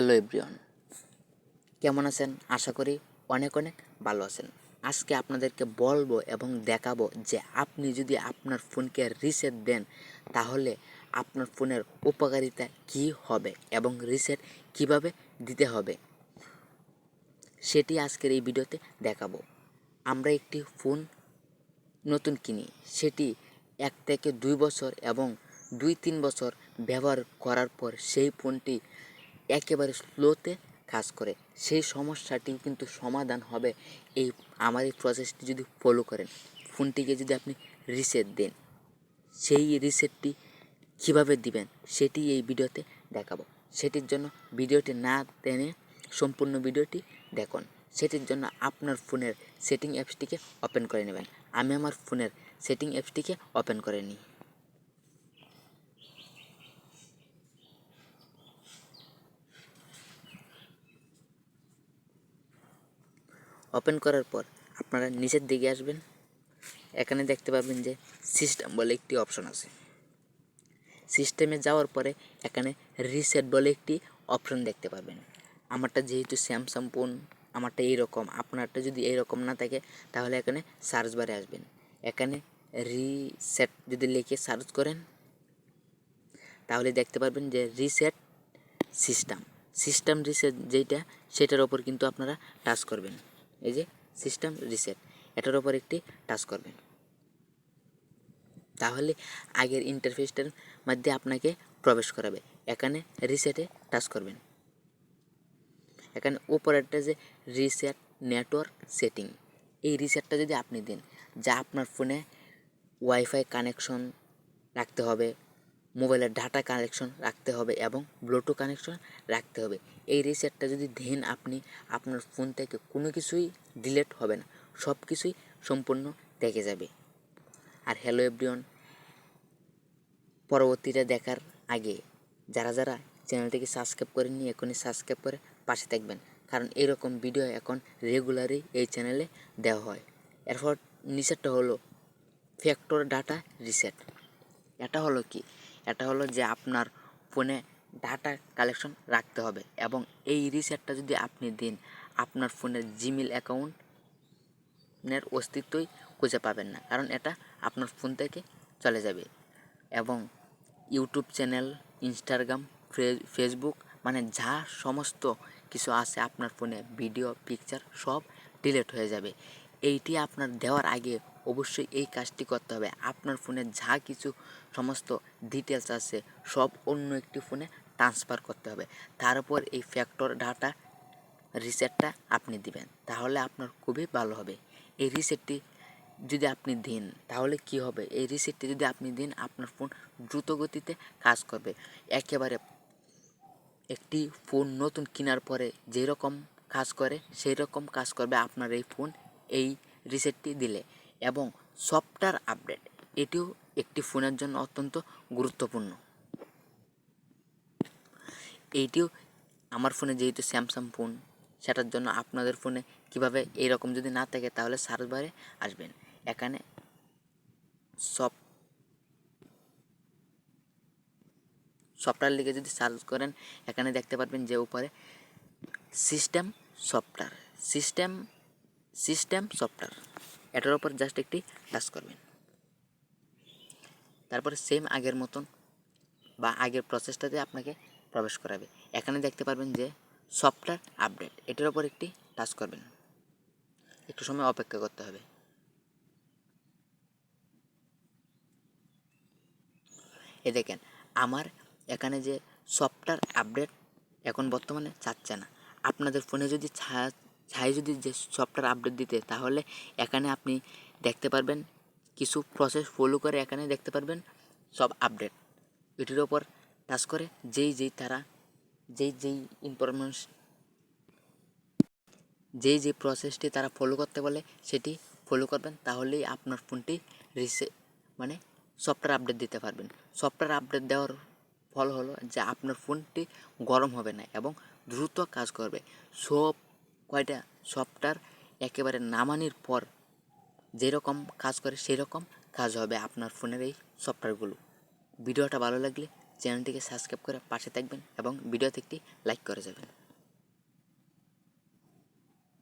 Hello everyone, কেমন আছেন? আশা করি অনেক অনেক ভালো আছেন। আজকে আপনাদেরকে বলবো এবং দেখাবো যে আপনি যদি আপনার ফোনকে রিসেট দেন তাহলে আপনার ফোনের উপকারিতা কী হবে এবং রিসেট কিভাবে দিতে হবে সেটি আজকের এই ভিডিওতে দেখাবো। আমরা একটি ফোন নতুন কিনি, সেটি 1 থেকে 2 বছর এবং 2-3 বছর ব্যবহার করার পর সেই ফোনটি একেবারে স্লোতে কাজ করে। সেই সমস্যাটি কিন্তু সমাধান হবে আমার এই প্রসেসটি যদি ফলো করেন। ফোনটিকে যদি আপনি রিসেট দেন, সেই রিসেটটি কীভাবে দিবেন সেটি এই ভিডিওতে দেখাবো। সেটির জন্য ভিডিওটি না টেনে সম্পূর্ণ ভিডিওটি দেখুন। সেটির জন্য আপনার ফোনের সেটিং অ্যাপসটিকে ওপেন করে নেবেন। আমি আমার ফোনের সেটিং অ্যাপসটিকে ওপেন করে নিই। ওপেন করার পর আপনারা নিচের দিকে আসবেন। এখানে দেখতে পাবেন যে সিস্টেম বলে একটি অপশন আছে। সিস্টেমে যাওয়ার পরে এখানে রিসেট বলে একটি অপশন দেখতে পাবেন। আমারটা যেহেতু স্যামসাং ফোন, আমারটা এইরকম, আপনারটা যদি এইরকম না থাকে তাহলে এখানে সার্চ বারে আসবেন। এখানে রিসেট যদি লিখে সার্চ করেন তাহলে দেখতে পারবেন যে রিসেট সিস্টেম রিসেট যেটা, সেটার ওপর কিন্তু আপনারা টাচ করবেন। এই যে সিস্টেম রিসেট, এটার ওপর একটি টাচ করবেন। তাহলে আগের ইন্টারফেসটার মধ্যে আপনাকে প্রবেশ করাবে। এখানে রিসেটে টাচ করবেন। এখানে উপরেরটা যে রিসেট নেটওয়ার্ক সেটিং, এই রিসেটটা যদি আপনি দেন, যা আপনার ফোনে ওয়াইফাই কানেকশন রাখতে হবে, মোবাইলের ডাটা কানেকশন রাখতে হবে এবং ব্লুটুথ কানেকশন রাখতে হবে। এই রিসেটটা যদি দেন আপনি, আপনার ফোন থেকে কোনো কিছুই ডিলিট হবে না, সব কিছুই সম্পূর্ণ থেকে যাবে। আর হ্যালো এভরিওয়ান, পরবর্তীটা দেখার আগে যারা যারা চ্যানেলটিকে সাবস্ক্রাইব করেননি এখনই সাবস্ক্রাইব করে পাশে থাকবেন, কারণ এরকম ভিডিও এখন রেগুলারই এই চ্যানেলে দেওয়া হয়। এরপর নিচেরটা হলো ফ্যাক্টর ডাটা রিসেট। এটা হলো কি? এটা হলো যে আপনার ফোনে ডাটা কালেকশন রাখতে হবে এবং এই রিসেটটা যদি আপনি দিন, আপনার ফোনের জিমেল অ্যাকাউন্টের অস্তিত্বই খুঁজে পাবেন না, কারণ এটা আপনার ফোন থেকে চলে যাবে এবং ইউটিউব চ্যানেল, ইনস্টাগ্রাম, ফেসবুক, মানে যা সমস্ত কিছু আছে আপনার ফোনে, ভিডিও, পিকচার সব ডিলিট হয়ে যাবে। এইটি আপনার দেওয়ার আগে অবশ্যই এই কাজটি করতে হবে। আপনার ফোনে যা কিছু সমস্ত ডিটেলস আছে সব অন্য একটি ফোনে ট্রান্সফার করতে হবে। তারপর এই ফ্যাক্টর ডাটা রিসেটটা আপনি দিবেন, তাহলে আপনার খুবই ভালো হবে। এই রিসেটটি যদি আপনি দেন তাহলে কি হবে? এই রিসেটটি যদি আপনি দেন, আপনার ফোন দ্রুত গতিতে কাজ করবে। একেবারে একটি ফোন নতুন কেনার পরে যেরকম কাজ করে সেই রকম কাজ করবে আপনার এই ফোন এই রিসেটটি দিলে। এবং সফটওয়্যার আপডেট, এটিও একটি ফোনের জন্য অত্যন্ত গুরুত্বপূর্ণ। এইটিও আমার ফোনে যেহেতু স্যামসাং ফোন, সেটার জন্য আপনাদের ফোনে কিভাবে এইরকম যদি না থাকে তাহলে সার্চ বারে আসবেন। এখানে সফটওয়্যার লিখে যদি সার্চ করেন এখানে দেখতে পারবেন যে উপরে সিস্টেম সফটওয়্যার, এটার উপর জাস্ট একটি টাচ করবেন। তারপরে সেম আগের মতন বা আগের প্রসেসটাতে আপনাকে প্রবেশ করাবে। এখানে দেখতে পারবেন যে সফটওয়্যার আপডেট, এটার উপর একটি টাচ করবেন। একটু সময় অপেক্ষা করতে হবে। এ দেখেন আমার এখানে যে সফটওয়্যার আপডেট এখন বর্তমানে চাচ্ছে না। আপনাদের ফোনে যদি চাই যদি যে সফটওয়্যার আপডেট দিতে, তাহলে এখানে আপনি দেখতে পারবেন কিছু প্রসেস ফলো করে এখানে দেখতে পারবেন সব আপডেট। এটির ওপর টাচ করে যেই প্রসেসটি তারা ফলো করতে বলে সেটি ফলো করবেন, তাহলেই আপনার ফোনটি মানে সফটওয়্যার আপডেট দিতে পারবেন। সফটওয়্যার আপডেট দেওয়ার ফল হলো যে আপনার ফোনটি গরম হবে না এবং দ্রুত কাজ করবে। কয়টা সফটওয়্যার একেবারে নামানোর পর যেরকম কাজ করে সেই রকম কাজ হবে আপনার ফোনের এই সফটওয়্যারগুলো। ভিডিওটা ভালো লাগলে চ্যানেলটিকে সাবস্ক্রাইব করে পাশে থাকবেন এবং ভিডিওতে একটি লাইক করে যাবেন।